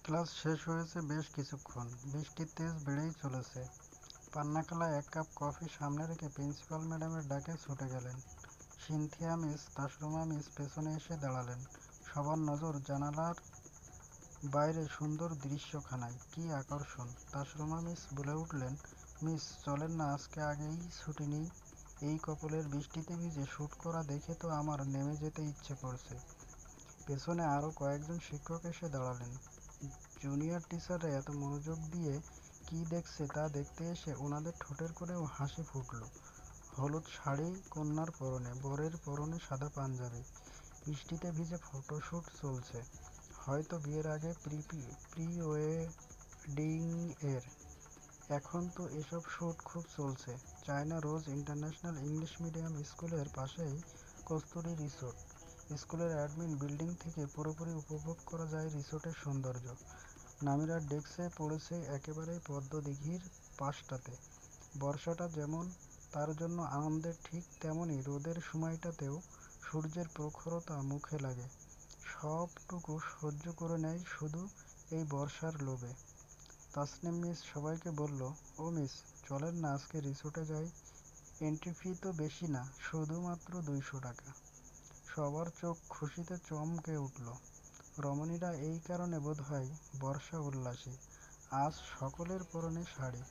Class শেষ হয়েছে বেশ কিছুক্ষণ। বৃষ্টির তেজ বেড়েই চলেছে। পান্নাখালায় এক কাপ কফি সামনে রেখে প্রিন্সিপাল ম্যাডামের ডাকে ছুটে গেলেন। সিনথিয়া মিস, তাসরুমা মিস পেছনে এসে দাঁড়ালেন। সবার নজর জানালার বাইরে সুন্দর দৃশ্যখানায়। কী আকর্ষণ! তাসরুমা মিস বলে উঠলেন, মিস চলেন না আজকে আগেই ছুটি নিই। এই কপলের বৃষ্টিতে ভিজে শ্যুট করা দেখে তো আমার নেমে যেতে ইচ্ছে করছে। পেছনে আরও কয়েকজন শিক্ষক এসে দাঁড়ালেন। জুনিয়র টিচাররা এত মনোযোগ দিয়ে কী দেখছে তা দেখতে এসে ওনাদের ঠোঁটের কোণেও হাসি ফুটল। হলুদ শাড়ি কন্যার পরনে, বরের পরনে সাদা পাঞ্জাবি। বৃষ্টিতে ভিজে ফটোশ্যুট চলছে। হয়তো বিয়ের আগে প্রি ওয়েডিং এর। এখন তো এসব শ্যুট খুব চলছে। China rose international English medium স্কুলের পাশেই কস্তুরী রিসোর্ট। স্কুলের অ্যাডমিন বিল্ডিং থেকে পুরোপুরি উপভোগ করা যায় রিসোর্টের সৌন্দর্য। নামিরার ডেস্কে পড়েছে একেবারে পদ্ম দিঘির পাশটাতে। বর্ষাটা যেমন তার জন্য আনন্দের, ঠিক তেমনি রোদের সময়টাতেও সূর্যের প্রখরতা মুখে লাগে। সবটুকু সহ্য করে নেয় শুধু এই বর্ষার লোভে। তাসনিম মিস সবাইকে বলল, ও মিস চলেন না আজকে রিসোর্টে যাই। এন্ট্রি ফি তো বেশি না, শুধুমাত্র 200 টাকা। সবার চোখ খুশিতে চমকে উঠল। রমণীরা এই কারণে বোধহয় বর্ষা উল্লাসী। আজ সকলের পরনে শাড়ি।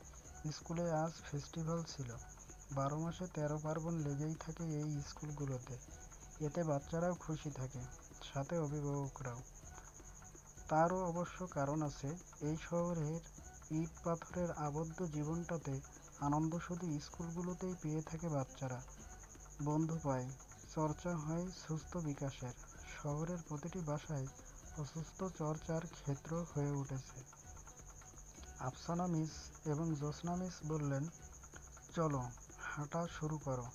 স্কুলে আজ ফেস্টিভ্যাল ছিল। 12 মাসে 13 পার্বণ লেগেই থাকে এই স্কুলগুলোতে। এতে বাচ্চারাও খুশি থাকে, সাথে অভিভাবকরাও। তারও অবশ্য কারণ আছে। এই শহরের ইট পাথরের আবদ্ধ জীবনটাতে আনন্দ শুধু স্কুলগুলোতেই পেয়ে থাকে বাচ্চারা। বন্ধু পায়, চর্চা হয় সুস্থ বিকাশের। শহরের প্রতিটি বাসায় অসুস্থ চর্চার ক্ষেত্র হয়ে উঠেছে। আফসানা মিস এবং জ্যোৎস্না মিস বললেন, চলো হাঁটা শুরু করো।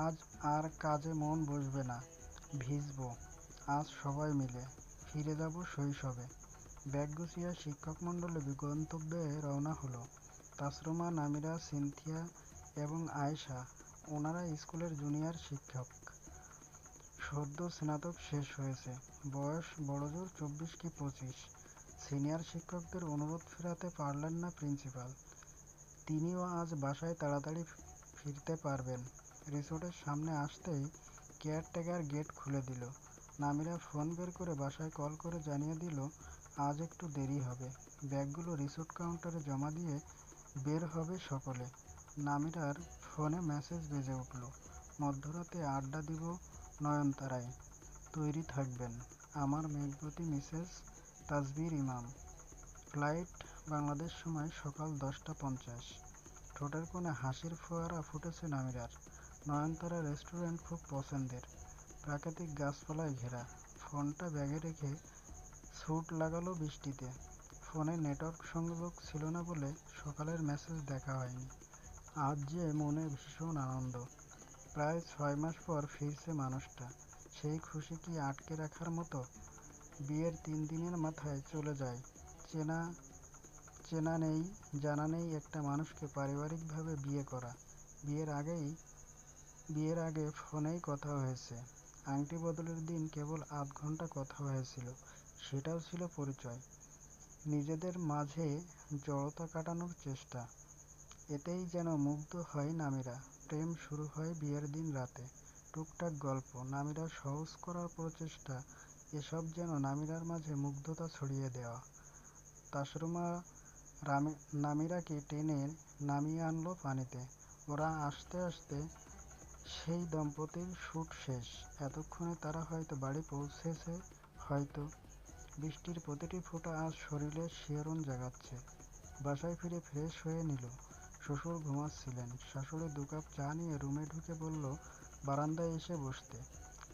আজ আর কাজে মন বসবে না। ভিজবো আজ সবাই মিলে। ফিরে যাব শৈশবে। ব্যাগ গুছিয়ে শিক্ষকমণ্ডলী গন্তব্যে রওনা হলো। তাসরুমা, নামিরা, সিনথিয়া এবং আয়েশা ওনারা স্কুলের জুনিয়র শিক্ষক। সদ্য স্নাতক শেষ হয়েছে। বয়স বড়জোর 24 কি 25। সিনিয়র শিক্ষকদের অনুরোধ ফেরাতে পারলেন না প্রিন্সিপাল। তিনিও আজ বাসায় তাড়াতাড়ি ফিরতে পারবেন। রিসোর্টের সামনে আসতেই কেয়ারটেকার গেট খুলে দিল। নামিরা ফোন বের করে বাসায় কল করে জানিয়ে দিল, আজ একটু দেরি হবে। ব্যাগগুলো রিসোর্ট কাউন্টারে জমা দিয়ে বের হবে সকলে। নামিরার ফোনে মেসেজ বেজে উঠল, মধ্যরাতে আড্ডা দিব নয়নতারায়। তৈরি থাকবেন। আমার মেঘবতী মিসেস তাসবির ইমাম। ফ্লাইট বাংলাদেশ সময় সকাল 10টা 50। ঠোঁটের কোণে হাসির ফোয়ারা ফুটেছে নামিরার। নয়নতারা রেস্টুরেন্ট খুব পছন্দের। প্রাকৃতিক গাছপালায় ঘেরা। ফোনটা ব্যাগে রেখে স্যুট লাগালো বৃষ্টিতে। ফোনে নেটওয়ার্ক সংযোগ ছিল না বলে সকালের মেসেজ দেখা হয়নি। আজ যে মনে ভীষণ আনন্দ। প্রায় 6 মাস পর ফিরছে মানুষটা। সেই খুশি কি আটকে রাখার মতো? বিয়ের 3 দিনের মাথায় চলে যায়। চেনা চেনা নেই, জানা নেই একটা মানুষকে পারিবারিকভাবে বিয়ে করা। বিয়ের আগেই বিয়ের আগে ফোনেই কথা হয়েছে। আংটি বদলের দিন কেবল আধঘণ্টা কথা হয়েছিল। সেটাও ছিল পরিচয়। নিজেদের মাঝে জড়তা কাটানোর চেষ্টা। এতেই যেন মুগ্ধ হয় নামিরা। প্রেম শুরু হয় বিয়ের দিন রাতে। টুকটাক গল্প, নামিরা সহজ করার প্রচেষ্টা, এসব যেন নামিরার মাঝে মুগ্ধতা ছড়িয়ে দেওয়া। তাসরুমা নামিরাকে টেনে নামিয়ে আনলো পানিতে। ওরা আসতে আসতে সেই দম্পতির শ্যুট শেষ। এতক্ষণে তারা হয়তো বাড়ি পৌঁছেছে, হয়তো। বৃষ্টির প্রতিটি ফোঁটা আজ শরীরে শিহরণ জাগাচ্ছে। বাসায় ফিরে ফ্রেশ হয়ে নিল। শ্বশুর ঘুমাচ্ছিলেন। শাশুড়ি 2 কাপ চা নিয়ে রুমে ঢুকে বলল, বারান্দায় এসে বসতে।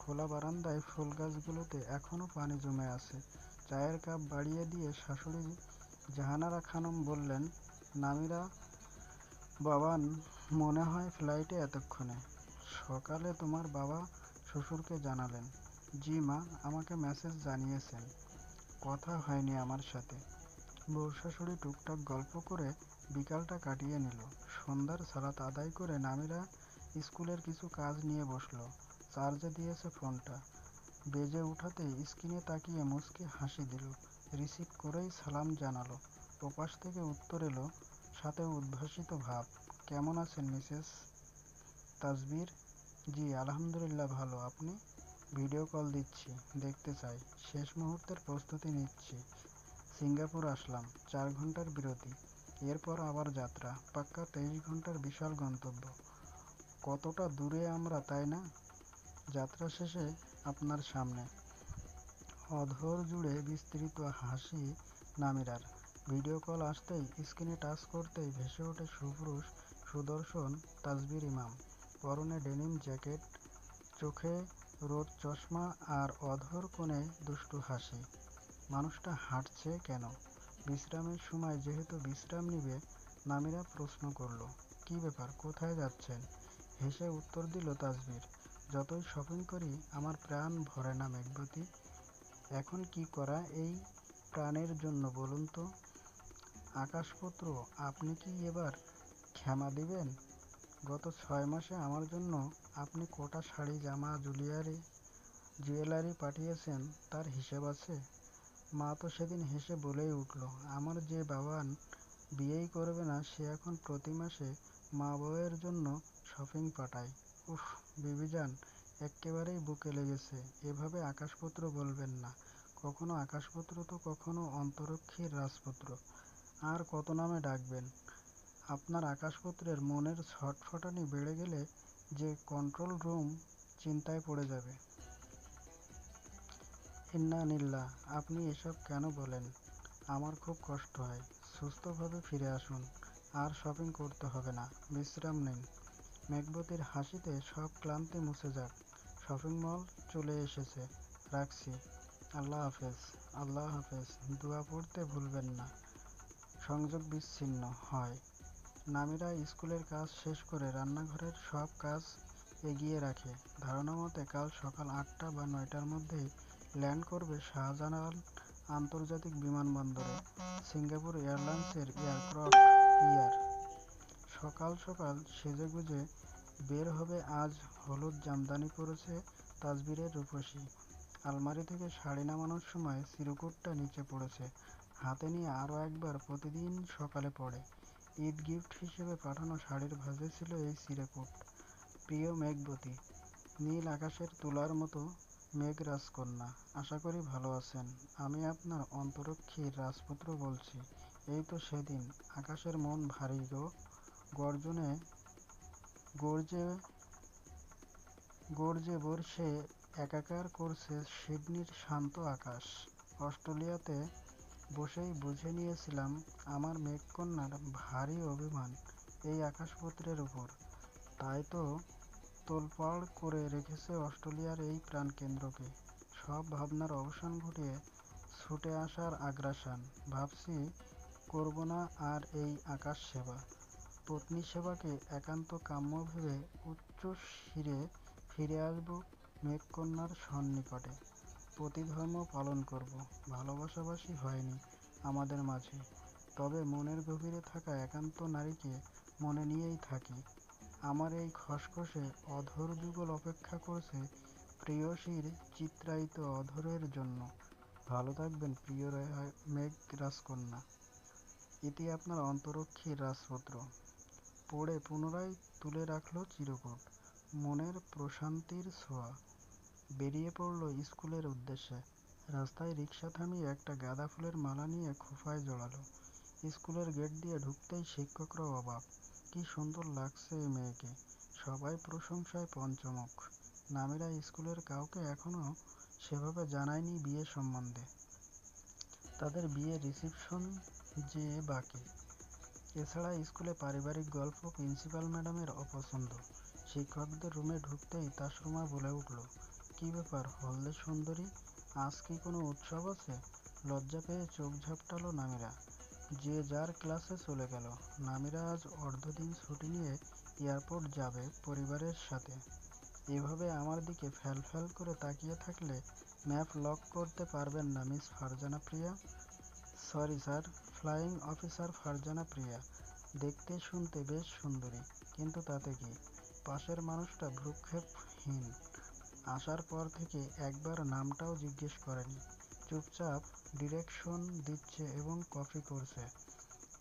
খোলা বারান্দায় ফুল গাছগুলোতে এখনো পানি জমে আছে। চায়ের কাপ বাড়িয়ে দিয়ে শাশুড়ি জাহানারা খানম বললেন, নামিরা বাবান, মনে হয় ফ্লাইটে এতক্ষণে। সকালে তোমার বাবা শ্বশুরকে জানালেন? জি মা, আমাকে মেসেজ জানিয়েছেন। কথা হয়নি আমার সাথে। বউ শাশুড়ি টুকটাক গল্প করে বিকালটা কাটিয়ে নিল। সন্ধ্যার সালাত আদায় করে নামিরা স্কুলের কিছু কাজ নিয়ে বসল। চার্জে দিয়েছে ফোনটা। বেজে উঠাতেই স্ক্রিনে তাকিয়ে মুচকি হাসি দিল। রিসিভ করেই সালাম জানালো। ওপাশ থেকে উত্তর এলো, সাথে উদ্ভাসিত ভাব। কেমন আছেন মিসেস তাসবির? জি আলহামদুলিল্লাহ ভালো। আপনি? ভিডিও কল দিচ্ছি, দেখতে চাই। শেষ মুহূর্তের প্রস্তুতি নিচ্ছি। সিঙ্গাপুর আসলাম, 4 ঘন্টার বিরতি, এরপর আবার যাত্রা। পাক্কা 23 ঘন্টার বিশাল গন্তব্য। কতটা দূরে আমরা, তাই না? যাত্রা শেষে আপনার সামনে। অধর জুড়ে বিস্তৃত হাসি নামিরার। ভিডিও কল আসতেই, স্ক্রিনে টাচ করতেই ভেসে ওঠে সুপুরুষ সুদর্শন তাসবির ইমাম। পরনে ডেনিম জ্যাকেট, চোখে রোদ চশমা আর অধর কোণে দুষ্টু হাসি। মানুষটা হাঁটছে কেন? বিশ্রামের সময় যেহেতু বিশ্রাম নিবে, নামিরা প্রশ্ন করল, কি ব্যাপার, কোথায় যাচ্ছেন? হেসে উত্তর দিল তাসবির, যতই শপিং করি আমার প্রাণ ভরে না মেঘবতী। এখন কি করা এই প্রাণের জন্য বলুন তো? আকাশপুত্র, আপনি কি এবার ক্ষমা দিবেন? গত 6 মাসে আমার জন্য আপনি কটা শাড়ি, জামা, জুয়েলারি পাঠিয়েছেন তার হিসেব আছে? মা তো সেদিন হেসে বলেই উঠল, আমার যে বাবান বিয়েই করবে না সে এখন প্রতি মাসে মা বউয়ের জন্য শপিং পাঠায়। উফ বিবিজান, এক্কেবারেই বুকে লেগেছে। এভাবে আকাশপুত্র বলবেন না। কখনো আকাশপুত্র তো কখনো অন্তরক্ষীর রাজপুত্র। আর কত নামে ডাকবেন? আপনার আকাশপুত্রের মনের ছটফটানি বেড়ে গেলে যে কন্ট্রোল রুম চিন্তায় পড়ে যাবে। ইন্নালিল্লাহ, আপনি এসব কেন বলেন? আমার খুব কষ্ট হয়। সুস্থভাবে ফিরে আসুন। আর শপিং করতে হবে না, বিশ্রাম নিন। মেঘবতীর হাসিতে সব ক্লান্তি মুছে যাক। শপিং মল চলে এসেছে, রাখছি। আল্লাহ হাফেজ। আল্লাহ হাফেজ। দোয়া পড়তে ভুলবেন না। সংযোগ বিচ্ছিন্ন হয়। নামিরা স্কুলের কাজ শেষ করে রান্নাঘরের সব কাজ এগিয়ে রাখে। ধারণা মতে কাল সকাল 8টা বা 9টার মধ্যেই ল্যান্ড করবে শাহজালাল আন্তর্জাতিক বিমানবন্দরে সিঙ্গাপুর এয়ারলাইন্সের এয়ারক্রাফট ইয়ার। সকাল সকাল সেজেগুজে বের হবে আজ। হলুদ জামদানি পরেছে তাসবিরের রূপসী। আলমারি থেকে শাড়ি নামানোর সময় চিরকুটটা নিচে পড়েছে। হাতে নিয়ে আরও একবার প্রতিদিন সকালে পরে। ঈদ গিফট হিসেবে পাঠানো শাড়ির ভাঁজে ছিল এই চিরকুট। প্রিয় মেঘবতী, নীল আকাশের তুলার মতো মেঘ রাজকন্যা, আশা করি ভালো আছেন। আমি আপনার অন্তরক্ষীর রাজপুত্র বলছি। এই তো সেদিন, আকাশের মন ভারী গো। গর্জনে গর্জে গর্জে বর্ষে একাকার করছে সিডনির শান্ত আকাশ। অস্ট্রেলিয়াতে বসেই বুঝে নিয়েছিলাম আমার মেঘকন্যার ভারী অভিমান এই আকাশপত্রের উপর। তাই তো তোলপাড় করে রেখেছে অস্ট্রেলিয়ার এই প্রাণকেন্দ্রকে। সব ভাবনার অবসান ঘটিয়ে ছুটে আসার আগ্রাসন। ভাবছি করব না আর এই আকাশ সেবা। পত্নী সেবাকে একান্ত কাম্য ভেবে উচ্চ শিরে ফিরে আসব মেঘকন্যার সন্নিকটে। পতিধর্ম পালন করব। ভালোবাসাবাসি হয়নি আমাদের মাঝে, তবে মনের গভীরে থাকা একান্ত নারীকে মনে নিয়েই থাকি। আমার এই খসখসে অধর যুগল অপেক্ষা করছে প্রেয়সীর চিত্রায়িত অধরের জন্য। ভালো থাকবেন প্রিয় মেঘ রাজকন্যা। ইতি আপনার অন্তরক্ষীর রাজপুত্র। পড়ে পুনরায় তুলে রাখল চিরকুট। মনের প্রশান্তির ছোঁয়া। বেরিয়ে পড়ল স্কুলের উদ্দেশ্যে। রাস্তায় রিকশা থামিয়ে একটা গাঁদা ফুলের মালা নিয়ে খোঁপায় জড়ালো। স্কুলের গেট দিয়ে ঢুকতেই শিক্ষকরাও অবাক। কি সুন্দর লাগছে এই মেয়েকে। সবাই প্রশংসায় পঞ্চমুখ। নামিরা স্কুলের কাউকে এখনো সেভাবে জানায়নি বিয়ে সম্বন্ধে। তাদের বিয়ের রিসিপশন যে বাকি। এছাড়া স্কুলে পারিবারিক গল্প প্রিন্সিপাল ম্যাডামের অপছন্দ। শিক্ষকদের রুমে ঢুকতেই তাসরুমা বলে উঠল, কি ব্যাপার হলদে সুন্দরী, আজ কি কোনো উৎসব আছে? লজ্জা পেয়ে চোখ ঝাপটালো নামিরা। যে যার ক্লাসে চলে গেল। নামিরা আজ অর্ধদিন ছুটি নিয়ে এয়ারপোর্ট যাবে পরিবারের সাথে। এভাবে আমার দিকে ফ্যাল ফ্যাল করে তাকিয়ে থাকলে ম্যাপ লক করতে পারবেন না miss Farzana Priya. Sorry sir, flying officer Farzana Priya. দেখতে শুনতে বেশ সুন্দরী, কিন্তু তাতে কি? পাশের মানুষটা ভ্রুক্ষেপহীন। আসার পর থেকে একবার নামটাও জিজ্ঞেস করেনি। চুপচাপ ডিরেকশন দিচ্ছে এবং কপি করছে।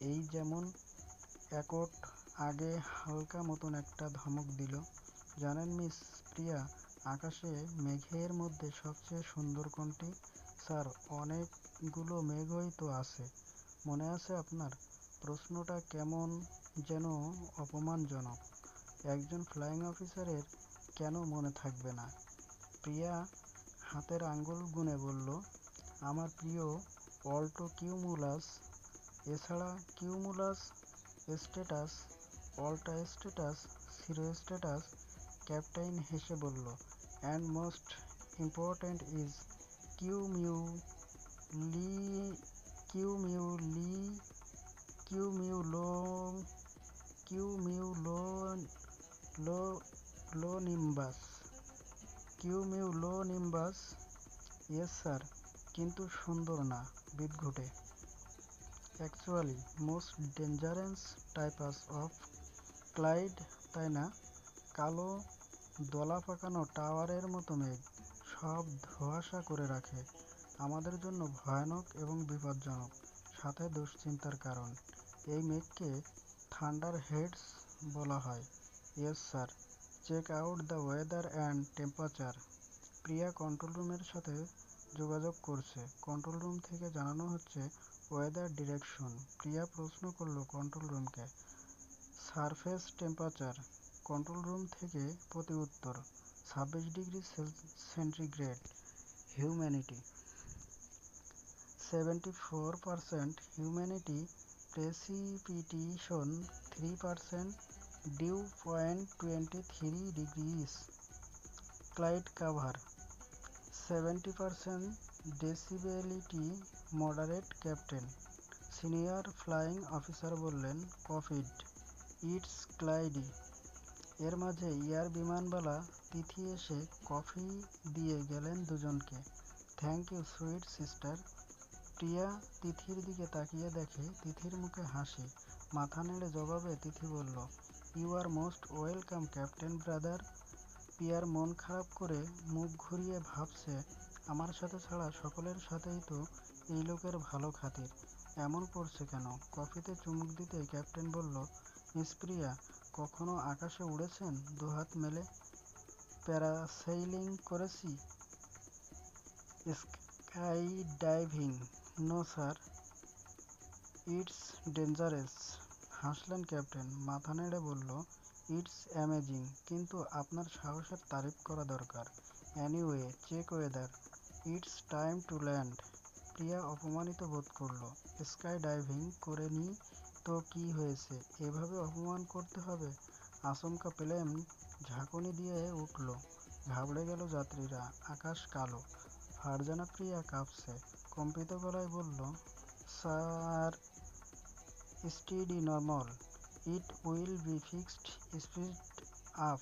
এই যেমন একট আগে হালকা মতন একটা ধমক দিল, জানেন মিস প্রিয়া, আকাশে মেঘের মধ্যে সবচেয়ে সুন্দর কোনটি? স্যার, অনেকগুলো মেঘই তো আছে। মনে আছে আপনার? প্রশ্নটা কেমন যেন অপমানজনক। একজন ফ্লাইং অফিসারের কেন মনে থাকবে না? প্রিয়া হাতের আঙ্গুল গুনে বলল, আমার প্রিয় অল্টো কিউমুলাস। এছাড়া cumulus stratus, alto stratus, cirro stratus. Captain হেসে বলল, and most important is cumuli cumuli cumulo cumulonimbus cumulonimbus. Yes sir, কিন্তু সুন্দর না, বিদঘুটে। Actually most dangerous types of cloud, তাই না? কালো দলা পাকানো টাওয়ারের মতো মেঘ, সব ধোঁয়াশা করে রাখে। আমাদের জন্য ভয়ানক এবং বিপজ্জনক, সাথে দুশ্চিন্তার কারণ। এই মেঘকে থান্ডার হেডস বলা হয়। Yes sir, check out the weather and temperature. Priya control রুমের সাথে যোগাযোগ করছে। কন্ট্রোল রুম থেকে জানানো হচ্ছে ওয়েদার ডিরেকশন। প্রিয়া প্রশ্ন করল control room, surface temperature? Control room থেকে প্রতি উত্তর, 26 degree centigrade. Humanity 74%, humanity precipitation 3%, dew point 23 degrees. Cloud cover 70%, visibility moderate. Captain senior flying officer বললেন, কপিড, ইটস ক্লাইডি। এর মাঝে এয়ার বিমানবালা তিথি এসে কফি দিয়ে গেলেন দুজনকে। Thank you sweet sister. Priya তিথির দিকে তাকিয়ে দেখে তিথির মুখে হাসি। মাথা নেড়ে জবাবে তিথি বলল, you are most welcome captain brother. প্রিয়ার মন খারাপ করে মুখ ঘুরিয়ে ভাবছে, আমার সাথে ছাড়া সকলের সাথেই তো এই লোকের ভালো খাতির, এমন করছে কেন? কফিতে চুমুক দিতে ক্যাপ্টেন বলল, মিস প্রিয়া, কখনো আকাশে উড়েছেন দুহাত মেলে? প্যারাসেইলিং করেছি, sky diving? No sir, it's dangerous. হাসলেন ক্যাপ্টেন, মাথা নেড়ে বলল, ইটস অ্যামেজিং, কিন্তু আপনার সাহসের তারিফ করা দরকার। Anyway, check weather, it's time to land. প্রিয়া অপমানিত বোধ করল। স্কাই ডাইভিং করে নি তো কি হয়েছে, এভাবে অপমান করতে হবে? আচমকা প্লেন ঝাঁকুনি দিয়ে উঠল। ঘাবড়ে গেল যাত্রীরা। আকাশ কালো। ফারজানা প্রিয়া কাঁপছে, কম্পিত গলায় বলল, sir, steady normal, it will be fixed, speed up.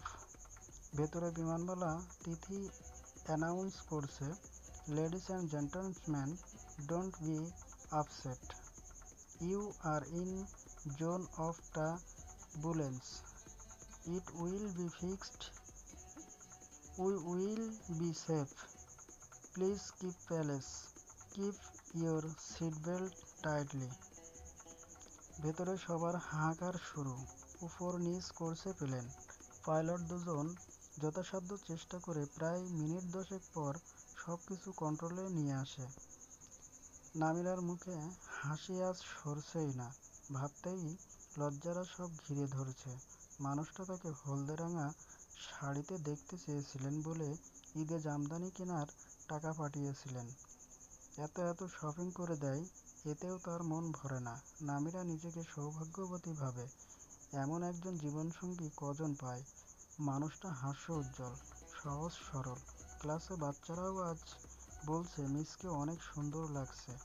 ভেতরে বিমানবালা তিথি অ্যানাউন্স করছে, ladies and gentleman, don't be upset, you are in zone of turbulence, it will be fixed, we will be safe, please keep palace, keep your seatbelt tightly. ভেতরে সবার হাহাকার শুরু। উপর নিচ করছে প্লেন। পাইলট দুজন যথাসাধ্য চেষ্টা করে প্রায় মিনিট 10 পর সবকিছু কন্ট্রোলে নিয়ে আসে। নামিরার মুখে হাসি আজ সরছেই না। ভাবতেই লজ্জারা সব ঘিরে ধরছে। মানুষটা তাকে হলদে-রাঙা শাড়িতে দেখতে চেয়েছিলেন বলে ঈদে জামদানি কেনার টাকা পাঠিয়েছিলেন। এত এত শপিং করে দেয়, এতেও তার মন ভরে না। নামিরা নিজেকে সৌভাগ্যবতী ভাবে। এমন একজন জীবনসঙ্গী কজন পায়? মানুষটা হাস্য উজ্জ্বল, সহজ সরল। ক্লাসে বাচ্চারাও আজ বলছে মিসকে অনেক সুন্দর লাগছে।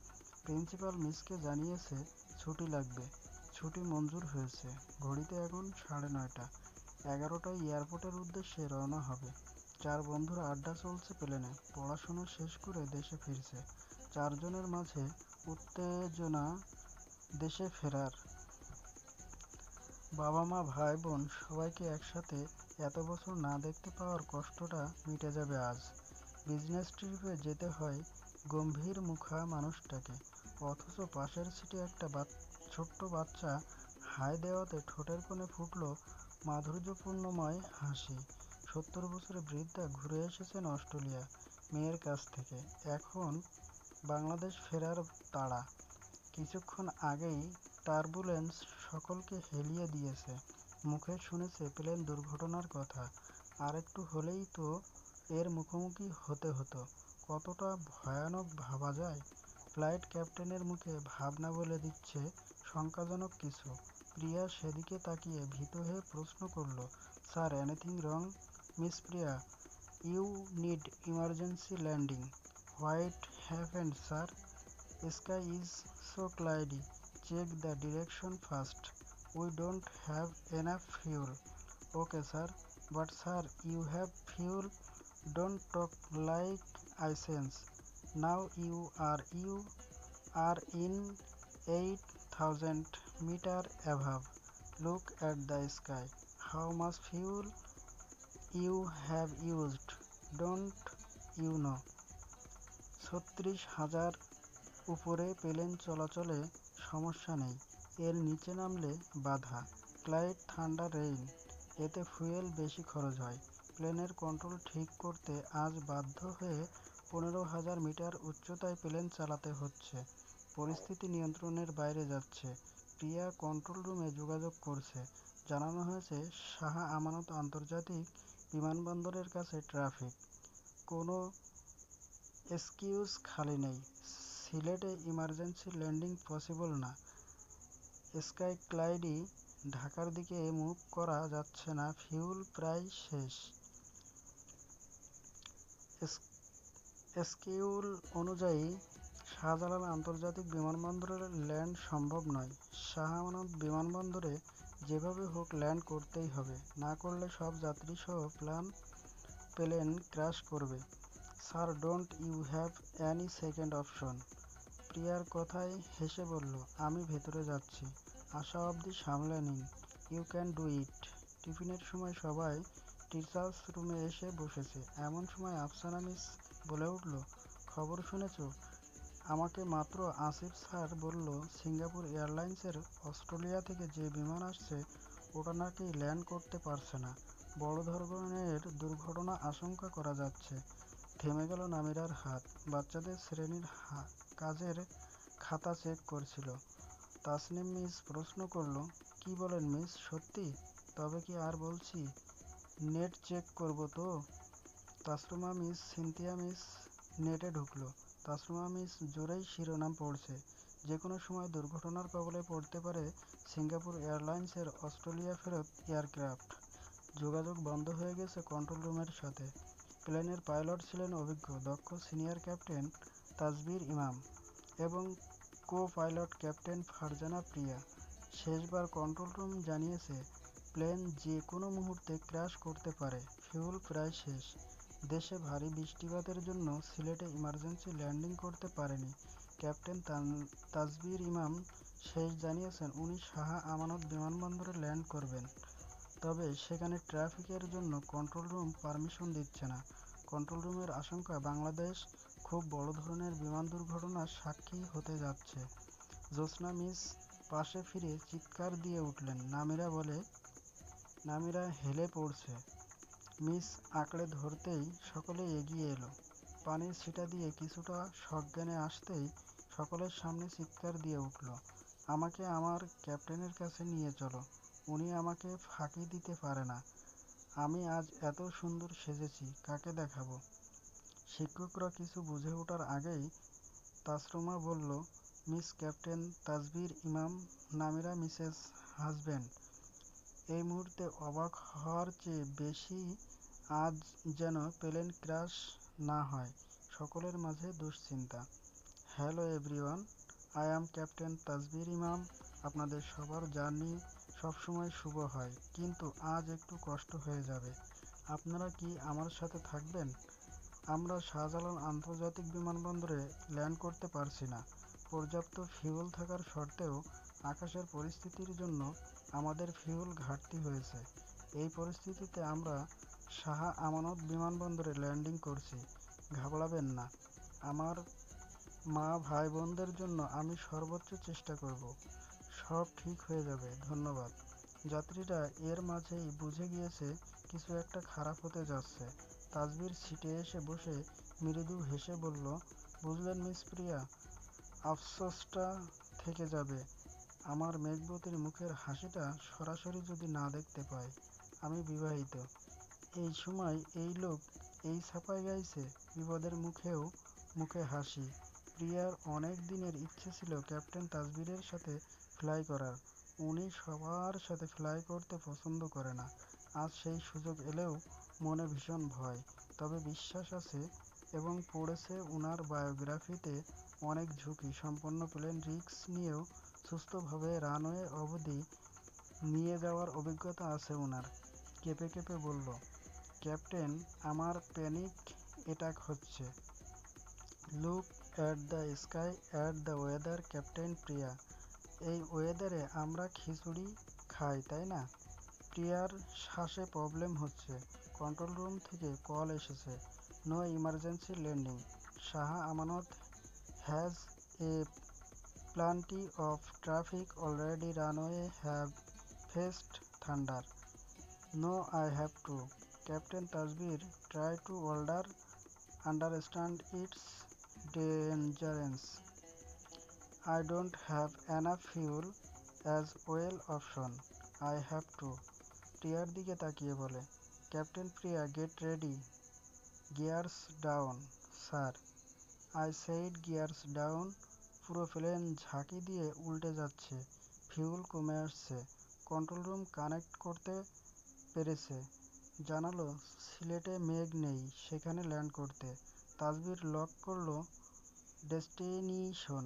প্রিন্সিপাল মিসকে জানিয়েছে ছুটি লাগবে। ছুটি মঞ্জুর হয়েছে। ঘড়িতে এখন 9:30। 11টায় এয়ারপোর্টের উদ্দেশ্যে রওনা হবে। চার বন্ধুর আড্ডা চলছে প্লেনে। পড়াশোনা শেষ করে দেশে ফিরছে। চারজনের মাঝে উত্তেজনা দেশে ফেরার। বাবা মা ভাই বোন সবাইকে একসাথে এত বছর না দেখতে পাওয়ার কষ্টটা মিটে যাবে আজ। বিজনেস ট্রিপে যেতে হয় গম্ভীর মুখা মানুষটাকে, অথচ পাশের সিটে একটা ছোট্ট বাচ্চা হাই দেওয়াতে ঠোঁটের কোণে ফুটল মাধুর্যপূর্ণময় হাসি। 70 বছরের বৃদ্ধা ঘুরে এসেছেন অস্ট্রেলিয়া মেয়ের কাছ থেকে, এখন বাংলাদেশ ফেরার তাড়া। কিছুক্ষণ আগেই টার্বুলেন্স সকলকে হেলিয়ে দিয়েছে, মুখে শুনেছে প্লেন দুর্ঘটনার কথা, আর একটু হলেই তো এর মুখোমুখি হতে হতো। কতটা ভয়ানক ভাবা যায়। ফ্লাইট ক্যাপ্টেনের মুখে ভাবনা বলে দিচ্ছে শঙ্কাজনক কিছু। প্রিয়া সেদিকে তাকিয়ে ভীত হয়ে প্রশ্ন করল, sir, anything wrong? Miss Priya, you need emergency landing. What happened, sir? Sky is so cloudy. Check the direction first. We don't have enough fuel. Okay, sir. But sir, you have fuel. Don't talk like I sense. Now you are in 8,000 meter above. Look at the sky. How much fuel you have used? Don't you know? 36,000 উপরে plane চলাচলে সমস্যা নেই, এর নিচে নামলে বাধা। Clyde thunder rain, এতে fuel বেশি খরচ হয়। প্লেনের কন্ট্রোল ঠিক করতে আজ বাধ্য হয়ে 15,000 মিটার উচ্চতায় প্লেন চালাতে হচ্ছে। পরিস্থিতি নিয়ন্ত্রণের বাইরে যাচ্ছে। প্রিয়া কন্ট্রোল রুমে যোগাযোগ করছে। জানানো হয়েছে শাহ আমানত আন্তর্জাতিক বিমানবন্দরের কাছে ট্রাফিক, কোনো এক্সকিউজ খালি নেই। সিলেটে ইমার্জেন্সি ল্যান্ডিং পসিবল না। স্কাই ক্লাইডি, ঢাকার দিকে মুভ করা যাচ্ছে না, ফিউল প্রায় শেষ। স্কেডিউল অনুযায়ী শাহজালাল আন্তর্জাতিক বিমানবন্দরে ল্যান্ড সম্ভব নয়। শাহ আমানত বিমানবন্দরে যেভাবে হোক ল্যান্ড করতেই হবে, না করলে সব যাত্রীসহ প্লেন ক্র্যাশ করবে। Sir, don't you have any second option? প্রিয়ার কথায় হেসে বলল, আমি ভেতরে যাচ্ছি, আসা অবধি সামলে নিন। You can do it. টিফিনের সময় সবাই টিচার্স রুমে এসে বসেছে। এমন সময় আফসানা মিস বলে উঠল, খবর শুনেছ? আমাকে মাত্র আসিফ স্যার বলল সিঙ্গাপুর এয়ারলাইন্সের অস্ট্রেলিয়া থেকে যে বিমান আসছে ওটা নাকি ল্যান্ড করতে পারছে না, বড় ধরনের দুর্ঘটনা আশঙ্কা করা যাচ্ছে। থেমে গেল নামিরার হাত। বাচ্চাদের শ্রেণীর কাজের খাতা চেক করছিল। তাসনিম মিস প্রশ্ন করল, কি বলেন মিস, সত্যি? তবে কি আর বলছি, নেট চেক করব তো? তাসরুমা মিস, সিনথিয়া মিস নেটে ঢুকলো। তাসরুমা মিস জোরেই শিরোনাম পড়ছে, যে কোনো সময় দুর্ঘটনার কবলে পড়তে পারে সিঙ্গাপুর এয়ারলাইন্সের অস্ট্রেলিয়া ফেরত এয়ারক্রাফট। যোগাযোগ বন্ধ হয়ে গেছে কন্ট্রোল রুমের সাথে। প্লেনের পাইলট ছিলেন অভিজ্ঞ দক্ষ সিনিয়র ক্যাপ্টেন তাজবির ইমাম এবং কো-পাইলট ক্যাপ্টেন ফারজানা প্রিয়া। শেষবার কন্ট্রোল রুম জানিয়েছে প্লেন যে কোনো মুহূর্তে ক্র্যাশ করতে পারে, ফিউল প্রায় শেষ। দেশে ভারী বৃষ্টিপাতের জন্য সিলেটে ইমার্জেন্সি ল্যান্ডিং করতে পারেনি ক্যাপ্টেন তাজবির ইমাম। শেষ জানিয়েছেন উনি শাহ আমানত বিমানবন্দরে ল্যান্ড করবেন, তবে সেখানে ট্রাফিকের জন্য কন্ট্রোল রুম পারমিশন দিচ্ছে না। কন্ট্রোল রুমের আশঙ্কা বাংলাদেশ খুব বড় ধরনের বিমান দুর্ঘটনার সাক্ষী হতে যাচ্ছে। জ্যোৎস্না মিস পাশে ফিরে চিৎকার দিয়ে উঠলেন, নামিরা হেলে পড়ছে। মিস আঁকড়ে ধরতেই সকলে এগিয়ে এলো। পানির ছিটা দিয়ে কিছুটা সজ্ঞানে আসতেই সকলের সামনে চিৎকার দিয়ে উঠল, আমাকে আমার ক্যাপ্টেনের কাছে নিয়ে চলো, উনি আমাকে ফাঁকি দিতে পারে না। আমি আজ এত সুন্দর সেজেছি, কাকে দেখাবো? শিক্ষকরা কিছু বুঝে ওঠার আগেই তাসরুমা বলল, মিস ক্যাপ্টেন তাজবির ইমাম, নামিরা মিসেস হাজব্যান্ড। এই মুহূর্তে অবাক হওয়ার চেয়ে বেশি আজ যেন প্লেন ক্র্যাশ না হয়। সকলের মাঝে দুশ্চিন্তা। Hello everyone, I am captain Tajbir ইমাম। আপনাদের সবার জার্নি সবসময় শুভ হয়, কিন্তু আজ একটু কষ্ট হয়ে যাবে। আপনারা কি আমার সাথে থাকবেন? আমরা শাহজালাল আন্তর্জাতিক বিমানবন্দরে ল্যান্ড করতে পারছি না। পর্যাপ্ত ফিউল থাকার সত্ত্বেও আকাশের পরিস্থিতির জন্য আমাদের ফিউল ঘাটতি হয়েছে। এই পরিস্থিতিতে আমরা শাহ আমানত বিমানবন্দরে ল্যান্ডিং করছি। ঘাবড়াবেন না, আমার মা ভাই বোনদের জন্য আমি সর্বোচ্চ চেষ্টা করব। সব ঠিক হয়ে যাবে, ধন্যবাদ। যাত্রীরা এর মাঝেই বুঝে গিয়েছে কিছু একটা খারাপ হতে যাচ্ছে। তাসবির সিটে এসে বসে মৃদু হেসে বলল, বুঝলেন মিস প্রিয়া, আফসোসটা থেকে যাবে। আমার মেঘবতীর মুখের হাসিটা সরাসরি যদি না দেখতে পাই। আমি বিবাহিত। এই সময় এই লোক এই ছাপায় গাইছে, বিপদের মুখেও মুখে হাসি। প্রিয়ার অনেক দিনের ইচ্ছে ছিল ক্যাপ্টেন তাসবিরের সাথে ফ্লাই করার। উনি সবার সাথে ফ্লাই করতে পছন্দ করে না। আজ সেই সুযোগ এলেও মনে ভীষণ ভয়, তবে বিশ্বাস আছে। এবং পড়েছে উনার বায়োগ্রাফিতে অনেক ঝুঁকি সম্পন্ন প্লেন রিস্ক নিয়েও সুস্থভাবে রানওয়ে অবধি নিয়ে যাওয়ার অভিজ্ঞতা আছে উনার। কেঁপে কেঁপে বলল, ক্যাপ্টেন, আমার প্যানিক অ্যাটাক হচ্ছে। Look at the sky at the weather captain Priya. এই ওয়েদারে আমরা খিচুড়ি খাই, তাই না? প্রিয়ার শ্বাসে প্রবলেম হচ্ছে। কন্ট্রোল রুম থেকে কল এসেছে, no emergency landing. Shah Amanat has a plenty of traffic already. Runway have faced thunder. No, I have to. Captain Tasbir, try to understand its dangerous. I don't have enough fuel as well option. I have to. প্রিয়ার দিকে তাকিয়ে বলে, captain Priya, get ready, gears down. Sir, I said gears down. পুরো plane ঝাঁকি দিয়ে উল্টে যাচ্ছে, fuel কমে আসছে। কন্ট্রোল রুম কানেক্ট করতে পেরেছে, জানালো সিলেটে মেঘ নেই সেখানে ল্যান্ড করতে। তাসবির লক করলো ডেস্টিনেশন।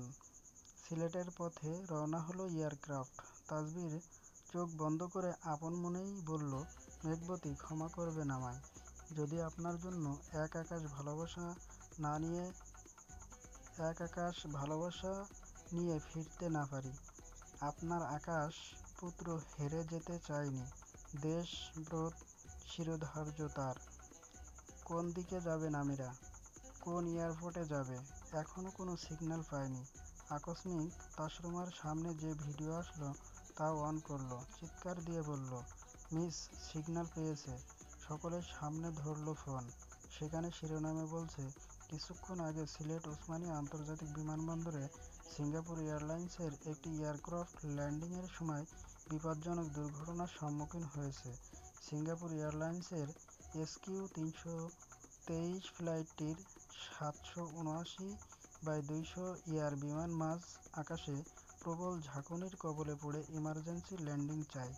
সিলেটের পথে রওনা হলো এয়ারক্রাফট। তাসবির চোখ বন্ধ করে আপন মনেই বলল, মেঘবতী, ক্ষমা করবেন আমায় যদি আপনার জন্য এক আকাশ ভালোবাসা নিয়ে ফিরতে না পারি। আপনার আকাশ পুত্র হেরে যেতে চায়নি। দেশব্রত শিরোধার্য তার। কোন দিকে যাবে নামিরা? কোন এয়ারপোর্টে যাবে? এখনো কোনো সিগন্যাল পায়নি। আকস্মিক তাসরুমার সামনে যে ভিডিও আসলো তা অন করলো, চিৎকার দিয়ে বলল, মিস, সিগন্যাল পেয়েছে। সকলের সামনে ধরল ফোন। সেখানে শিরোনামে বলছে, কিছুক্ষণ আগে সিলেট ওসমানী আন্তর্জাতিক বিমানবন্দরে সিঙ্গাপুর এয়ারলাইন্সের একটি এয়ারক্রাফট ল্যান্ডিংয়ের সময় বিপজ্জনক দুর্ঘটনার সম্মুখীন হয়েছে। সিঙ্গাপুর এয়ারলাইন্সের SQ-323 ফ্লাইটটির 779/200 এয়ার বিমান মাঝ আকাশে প্রবল ঝাঁকুনির কবলে পড়ে ইমার্জেন্সি ল্যান্ডিং চায়।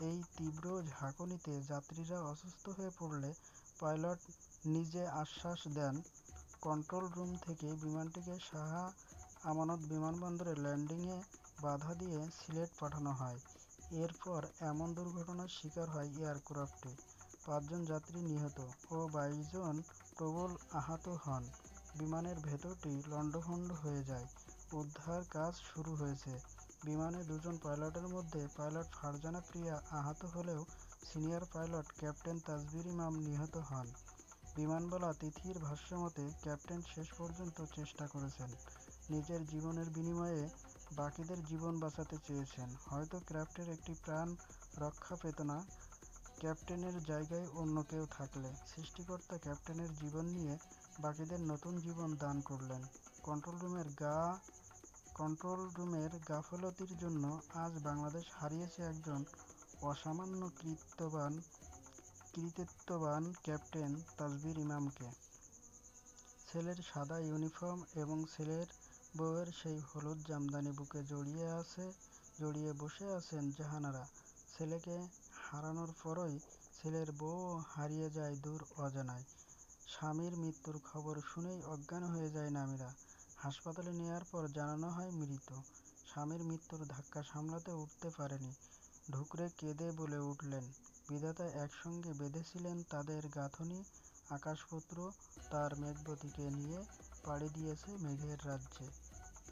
এই তীব্র ঝাঁকুনিতে যাত্রীরা অসুস্থ হয়ে পড়লে পাইলট নিজে আশ্বাস দেন, কন্ট্রোল রুম থেকে বিমানটিকে শাহ আমানত বিমানবন্দরে ল্যান্ডিংয়ে বাধা দিয়ে সিলেট পাঠানো হয়। এরপর এমন দুর্ঘটনার শিকার হয় এয়ারক্রাফটটি। 5 জন যাত্রী নিহত ও 22 জন প্রবল আহত হন। বিমানের ভেতরটি লণ্ডভণ্ড হয়ে যায়। উদ্ধার কাজ শুরু হয়েছে। বিমানে 2 জন পাইলটের মধ্যে পাইলট ফারজানা প্রিয়া আহত হলেও সিনিয়র পাইলট ক্যাপ্টেন তাসবির ইমাম নিহত হন। বিমানবালা তিথির ভাষ্যমতে, ক্যাপ্টেন শেষ পর্যন্ত চেষ্টা করেছেন। নিজের জীবনের বিনিময়ে বাকিদের জীবন বাঁচাতে চেয়েছেন। হয়তো ক্রাফটের একটি প্রাণ রক্ষা পেত না ক্যাপ্টেনের জায়গায় অন্য কেউ থাকলে। সৃষ্টিকর্তা ক্যাপ্টেনের জীবন নিয়ে বাকিদের নতুন জীবন দান করলেন। কন্ট্রোল রুমের গাফলতির জন্য আজ বাংলাদেশ হারিয়েছে একজন অসামান্য কৃতিত্ববান ক্যাপ্টেন তাসবির ইমামকে। ছেলের সাদা ইউনিফর্ম এবং ছেলের বউয়ের সেই হলুদ জামদানি বুকে জড়িয়ে বসে আছেন জাহানারা। ছেলেকে হারানোর পরই ছেলের বউও হারিয়ে যায় দূর অজানায়। স্বামীর মৃত্যুর খবর শুনেই অজ্ঞান হয়ে যায় নামিরা। হাসপাতালে নেয়ার পর জানানো হয় মৃত। স্বামীর মৃত্যুর ধাক্কা সামলাতে উঠতে পারেনি। ঢুকরে কেঁদে বলে উঠলেন, বিধাতা একসঙ্গে বেঁধেছিলেন তাদের গাঁথনি। আকাশপুত্র তার মেঘবতীকে নিয়ে পাড়ি দিয়েছে মেঘের রাজ্যে।